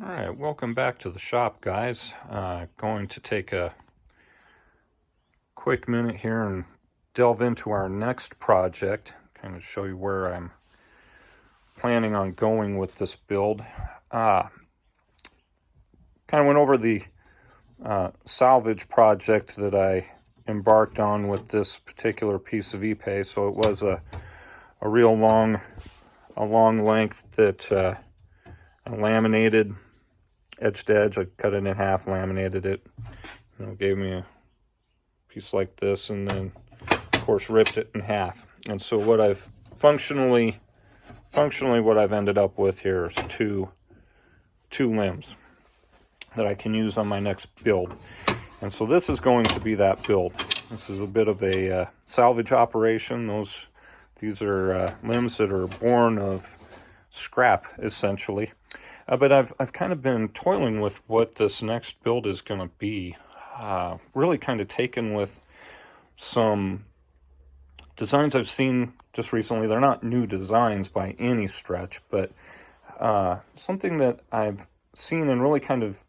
All right, welcome back to the shop, guys. Going to take a quick minute here and delve into our next project, kind of show you where I'm planning on going with this build. Kind of went over the salvage project that I embarked on with this particular piece of epay, so it was a real long length that I laminated edge to edge. I cut it in half, laminated it, gave me a piece like this, and then of course ripped it in half. And so what I've functionally what I've ended up with here is two limbs that I can use on my next build. And so this is going to be that build. This is a bit of a salvage operation. These are limbs that are born of scrap, essentially. But I've kind of been toiling with what this next build is going to be. Really kind of taken with some designs I've seen just recently. They're not new designs by any stretch, but something that I've seen and really kind of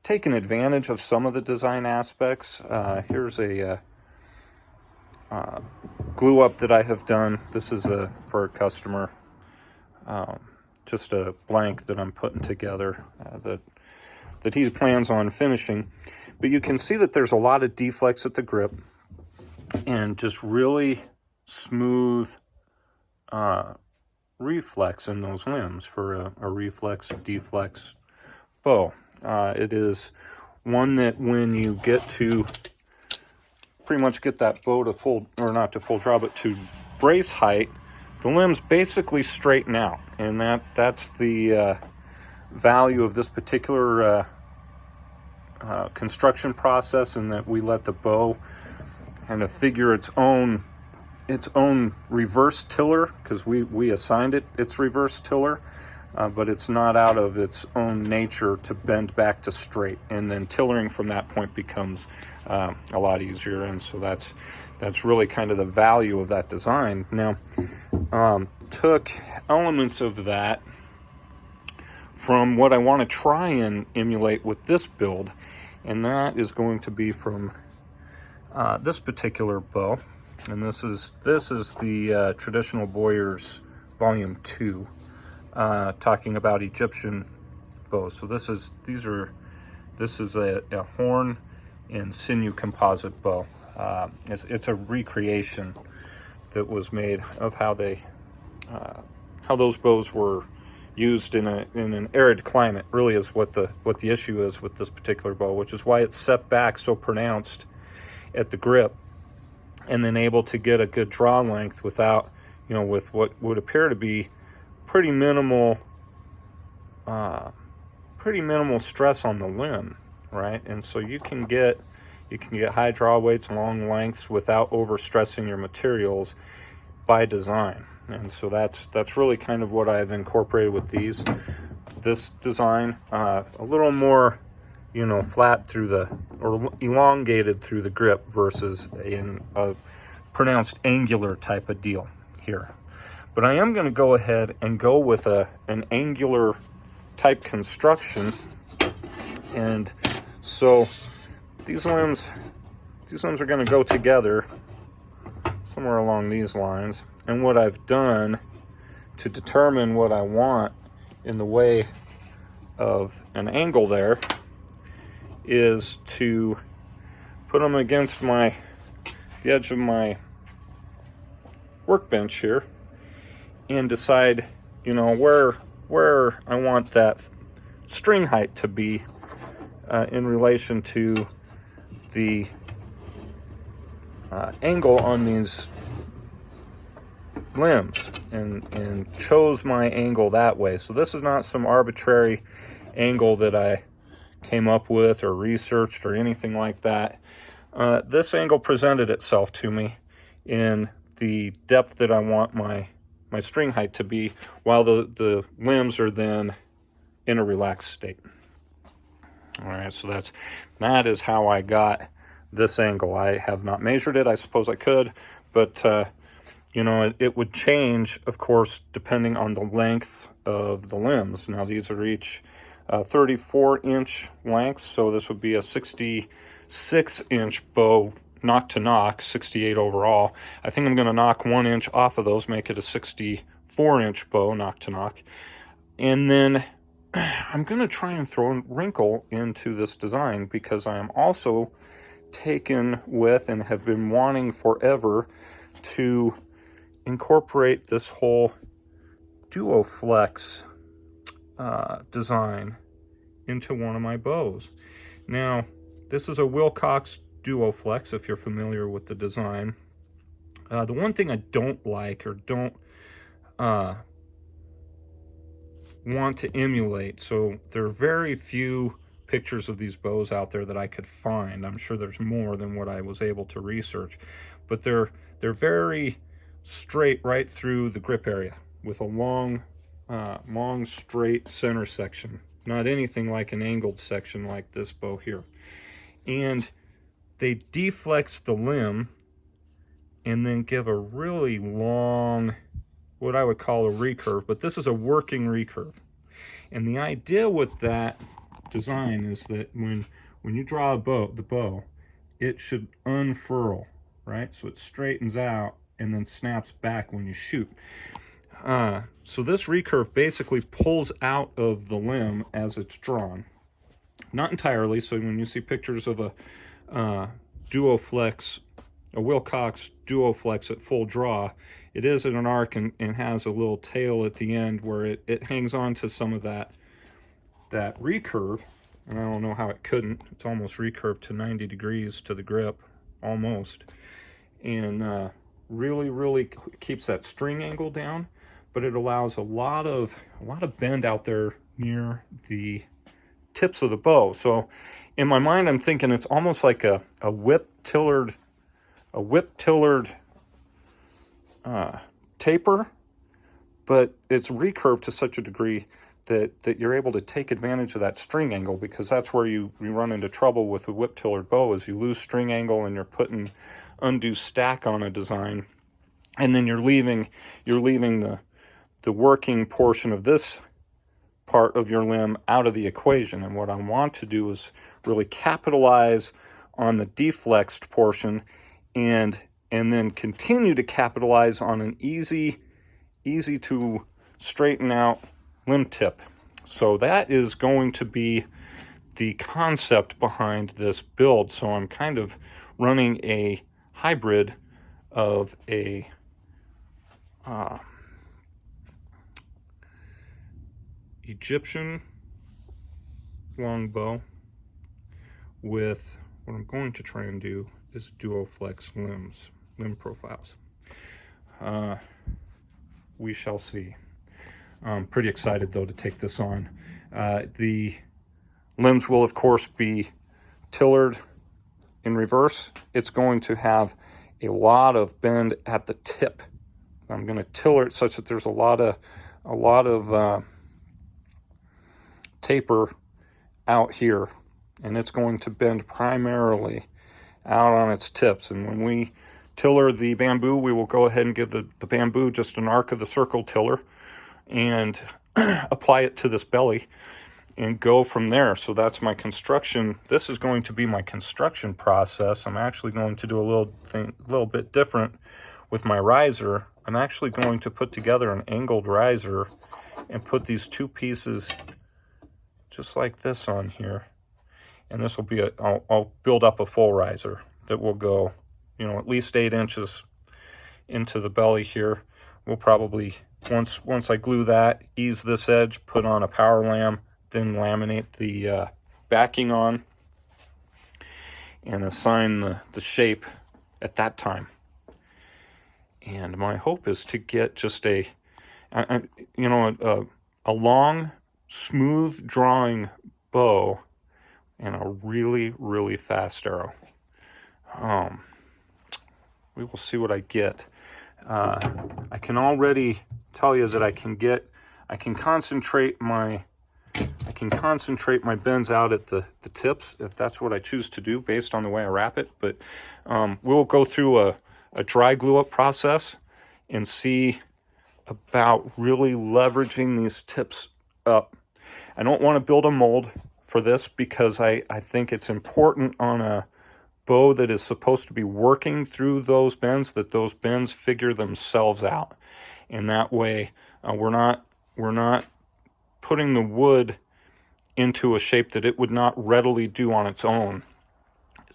taken advantage of some of the design aspects. Here's a glue up that I have done. This is for a customer. Just a blank that I'm putting together that he plans on finishing. But you can see that there's a lot of deflex at the grip and just really smooth reflex in those limbs for a reflex deflex bow. It is one that when you get to pretty much get that bow to full, or not to full draw, but to brace height, the limbs basically straighten out, and that's the value of this particular construction process, in that we let the bow kind of figure its own reverse tiller, because we assigned it its reverse tiller, but it's not out of its own nature to bend back to straight, and then tillering from that point becomes a lot easier. And so that's really kind of the value of that design. Now, took elements of that from what I want to try and emulate with this build, and that is going to be from this particular bow. And this is the Traditional Bowyers Volume 2, talking about Egyptian bows. So this is a horn and sinew composite bow. It's a recreation that was made of how those bows were used in an arid climate. Really is what the issue is with this particular bow, which is why it's set back so pronounced at the grip, and then able to get a good draw length without, with what would appear to be pretty minimal stress on the limb, right? And so you can get high draw weights, long lengths without overstressing your materials by design. And so that's really kind of what I've incorporated with this design. A little more, flat or elongated through the grip versus a pronounced angular type of deal here. But I am going to go ahead and go with an angular type construction. And so these limbs are going to go together somewhere along these lines. And what I've done to determine what I want in the way of an angle there is to put them against the edge of my workbench here and decide, where I want that string height to be in relation to the angle on these limbs, and chose my angle that way. So this is not some arbitrary angle that I came up with or researched or anything like that. This angle presented itself to me in the depth that I want my string height to be, while the limbs are then in a relaxed state. All right, so that is how I got this angle. I have not measured it. I suppose I could, but it would change, of course, depending on the length of the limbs. Now, these are each 34-inch length, so this would be a 66-inch bow knock to knock, 68 overall. I think I'm going to knock 1 inch off of those, make it a 64-inch bow knock to knock. And then I'm going to try and throw a wrinkle into this design, because I am also taken with and have been wanting forever to incorporate this whole Duoflex design into one of my bows. Now, this is a Wilcox Duoflex, if you're familiar with the design. The one thing I don't like, or don't want to emulate, so there are very few pictures of these bows out there that I could find. I'm sure there's more than what I was able to research, but they're very straight right through the grip area with a long straight center section, not anything like an angled section like this bow here. And they deflex the limb and then give a really long, what I would call a recurve, but this is a working recurve. And the idea with that design is that when you draw the bow, it should unfurl, right? So it straightens out and then snaps back when you shoot. So this recurve basically pulls out of the limb as it's drawn. Not entirely, so when you see pictures of a Duoflex, a Wilcox Duoflex at full draw, it is in an arc and has a little tail at the end where it hangs on to some of that recurve. And I don't know how it couldn't. It's almost recurved to 90 degrees to the grip, almost. And really keeps that string angle down, but it allows a lot of bend out there near the tips of the bow. So in my mind, I'm thinking it's almost like a whip-tillered taper, but it's recurved to such a degree that you're able to take advantage of that string angle, because that's where you run into trouble with a whip-tillered bow, is you lose string angle and you're putting undue stack on a design, and then you're leaving the working portion of this part of your limb out of the equation. And what I want to do is really capitalize on the deflexed portion and then continue to capitalize on an easy to straighten out limb tip. So that is going to be the concept behind this build. So I'm kind of running a hybrid of a Egyptian longbow with what I'm going to try and do is Duoflex limb profiles. We shall see. I'm pretty excited though to take this on. The limbs will of course be tillered in reverse. It's going to have a lot of bend at the tip. I'm going to tiller it such that there's a lot of taper out here, and it's going to bend primarily out on its tips. And when we tiller the bamboo, we will go ahead and give the bamboo just an arc of the circle tiller and apply it to this belly and go from there. So that's my construction. This is going to be my construction process. I'm actually going to do a little bit different with my riser. I'm actually going to put together an angled riser and put these two pieces just like this on here. And this will be I'll build up a full riser that will go, at least 8 inches into the belly here. We'll probably, once I glue that, ease this edge, put on a power lam, then laminate the backing on and assign the shape at that time. And my hope is to get just a long, smooth drawing bow and a really fast arrow. We will see what I get. I can already tell you that I can concentrate my bends out at the tips if that's what I choose to do based on the way I wrap it. But we'll go through a dry glue up process and see about really leveraging these tips up. I don't want to build a mold for this because I think it's important on a bow that is supposed to be working through those bends, that those bends figure themselves out. And that way we're not putting the wood into a shape that it would not readily do on its own,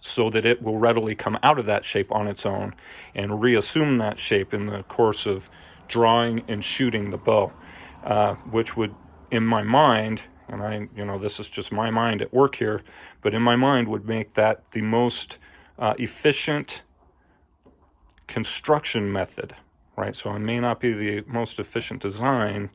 so that it will readily come out of that shape on its own and reassume that shape in the course of drawing and shooting the bow, which would, in my mind, and this is just my mind at work here, but in my mind would make that the most efficient construction method, right? So it may not be the most efficient design.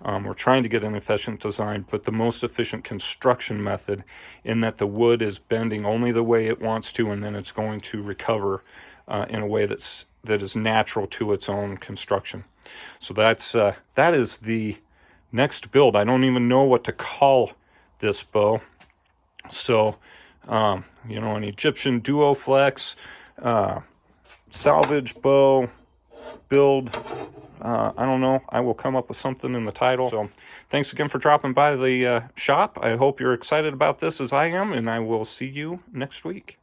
We're trying to get an efficient design, but the most efficient construction method, in that the wood is bending only the way it wants to, and then it's going to recover in a way that is natural to its own construction. So that is the next build. I don't even know what to call this bow. So an Egyptian Duoflex salvage bow build. I don't know. I will come up with something in the title. So thanks again for dropping by the shop. I hope you're excited about this as I am, and I will see you next week.